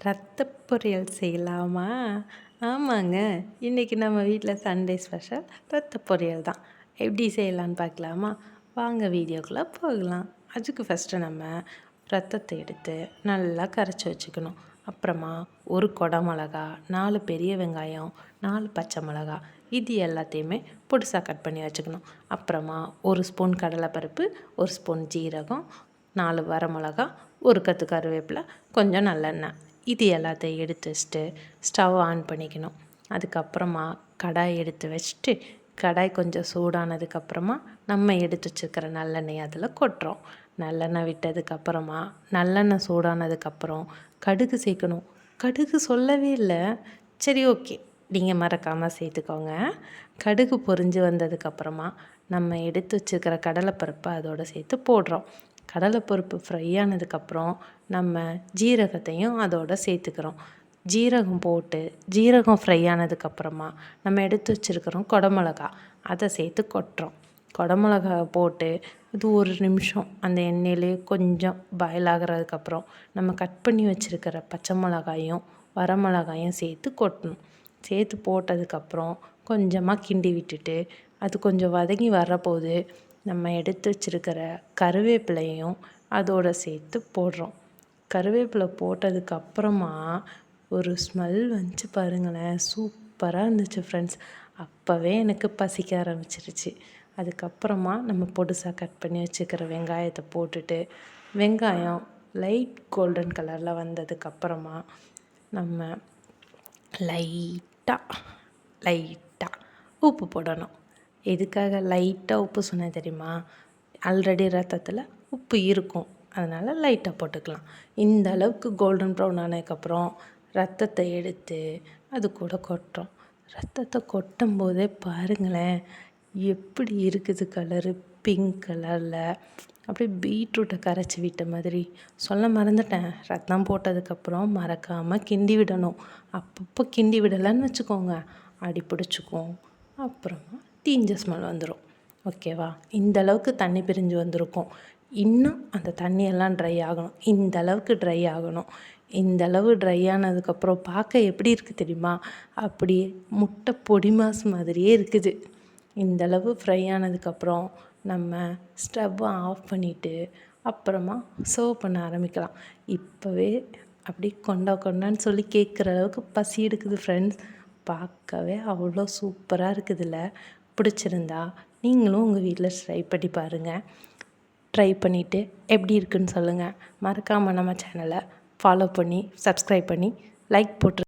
ரத்த பொரியல் செய்யலாமா? ஆமாங்க. இன்றைக்கி நம்ம வீட்டில் சண்டே ஸ்பெஷல் ரத்த பொரியல் தான். எப்படி செய்யலான்னு பார்க்கலாமா? வாங்க வீடியோக்குள்ளே போகலாம். அதுக்கு ஃபஸ்ட்டு நம்ம ரத்தத்தை எடுத்து நல்லா கரைச்சி வச்சுக்கணும். அப்புறமா ஒரு கொடை மிளகா, 4 பெரிய வெங்காயம், 4 பச்சை மிளகா, இது எல்லாத்தையுமே பொடிசாக கட் பண்ணி வச்சுக்கணும். அப்புறமா 1 ஸ்பூன் கடலைப்பருப்பு, 1 ஸ்பூன் ஜீரகம், 4 வரமிளகா, 1 கத்து கருவேப்பிலை, கொஞ்சம் நல்லெண்ணெய், இது எல்லாத்தையும் எடுத்து வச்சுட்டு ஸ்டவ் ஆன் பண்ணிக்கணும். அதுக்கப்புறமா கடாய் எடுத்து வச்சுட்டு கடாய் கொஞ்சம் சூடானதுக்கப்புறமா நம்ம எடுத்து வச்சுருக்கிற நல்லெண்ணெய் அதில் கொட்டுறோம். நல்லெண்ணெய் விட்டதுக்கப்புறமா நல்லெண்ணெய் சூடானதுக்கப்புறம் கடுகு சேர்க்கணும். கடுகு சொல்லவே இல்லை. சரி, ஓகே, நீங்கள் மறக்காமல் சேர்த்துக்கோங்க. கடுகு பொரிஞ்சு வந்ததுக்கப்புறமா நம்ம எடுத்து வச்சுருக்கிற கடலைப்பருப்பை அதோடு சேர்த்து போடுறோம். கடலைப்பருப்பு ஃப்ரை ஆனதுக்கப்புறம் நம்ம ஜீரகத்தையும் அதோடு சேர்த்துக்கிறோம். ஜீரகம் போட்டு ஜீரகம் ஃப்ரை ஆனதுக்கப்புறமா நம்ம எடுத்து வச்சுருக்கிறோம் குடமிளகா, அதை சேர்த்து கொட்டுறோம். குடமிளகா போட்டு இது 1 நிமிஷம் அந்த எண்ணெயிலே கொஞ்சம் பாயில் ஆகிறதுக்கப்புறம் நம்ம கட் பண்ணி வச்சுருக்கிற பச்சை மிளகாயும் வரமிளகாயும் சேர்த்து கொட்டணும். சேர்த்து போட்டதுக்கப்புறம் கொஞ்சமாக கிண்டி விட்டுட்டு அது கொஞ்சம் வதங்கி வரப்போது நம்ம எடுத்து வச்சுருக்கிற கருவேப்பிலையும் அதோடு சேர்த்து போடுறோம். கருவேப்பிலை போட்டதுக்கப்புறமா ஒரு ஸ்மெல் வந்துச்சு பாருங்களேன், சூப்பராக இருந்துச்சு ஃப்ரெண்ட்ஸ். அப்போவே எனக்கு பசிக்க ஆரம்பிச்சிருச்சு. அதுக்கப்புறமா நம்ம பொடிசாக கட் பண்ணி வச்சுக்கிற வெங்காயத்தை போட்டுட்டு வெங்காயம் லைட் கோல்டன் கலரில் வந்ததுக்கப்புறமா நம்ம லைட்டாக உப்பு போடணும். எதுக்காக லைட்டாக உப்பு சொன்னேன் தெரியுமா? ஆல்ரெடி ரத்தத்தில் உப்பு இருக்கும், அதனால் லைட்டாக போட்டுக்கலாம். இந்த அளவுக்கு கோல்டன் ப்ரௌன் ஆனதுக்கப்புறம் ரத்தத்தை எடுத்து அது கூட கொட்டுறோம். ரத்தத்தை கொட்டும் போதே பாருங்களேன் எப்படி இருக்குது கலரு, பிங்க் கலரில், அப்படியே பீட்ரூட்டை கரைச்சி விட்ட மாதிரி. சொல்ல மறந்துட்டேன், ரத்தம் போட்டதுக்கப்புறம் மறக்காமல் கிண்டி விடணும். அப்பப்போ கிண்டி விடலைன்னு வச்சுக்கோங்க, அடி பிடிச்சிக்கும், அப்புறமா தீஞ்ச ஸ்மெல் வந்துடும். ஓகேவா? இந்த அளவுக்கு தண்ணி பிரிஞ்சு வந்திருக்கும். இன்னும் அந்த தண்ணியெல்லாம் ட்ரை ஆகணும். இந்த அளவுக்கு ட்ரை ஆகணும். இந்த அளவு ட்ரை ஆனதுக்கப்புறம் பார்க்க எப்படி இருக்குது தெரியுமா? அப்படியே முட்டை பொடி மாஸ் மாதிரியே இருக்குது. இந்தளவு ஃப்ரை ஆனதுக்கப்புறம் நம்ம ஸ்டவ்வை ஆஃப் பண்ணிவிட்டு அப்புறமா சர்வ் பண்ண ஆரம்பிக்கலாம். இப்போவே அப்படி கொண்டான்னு சொல்லி கேட்குற அளவுக்கு பசி எடுக்குது ஃப்ரெண்ட்ஸ். பார்க்கவே அவ்வளோ சூப்பராக இருக்குதுல்ல. பிடிச்சிருந்தா நீங்களும் உங்கள் வீட்டில் ட்ரை பண்ணி பாருங்கள். ட்ரை பண்ணிவிட்டு எப்படி இருக்குன்னு சொல்லுங்கள். மறக்காமல் நம்ம சேனலை ஃபாலோ பண்ணி சப்ஸ்கிரைப் பண்ணி லைக் போட்டு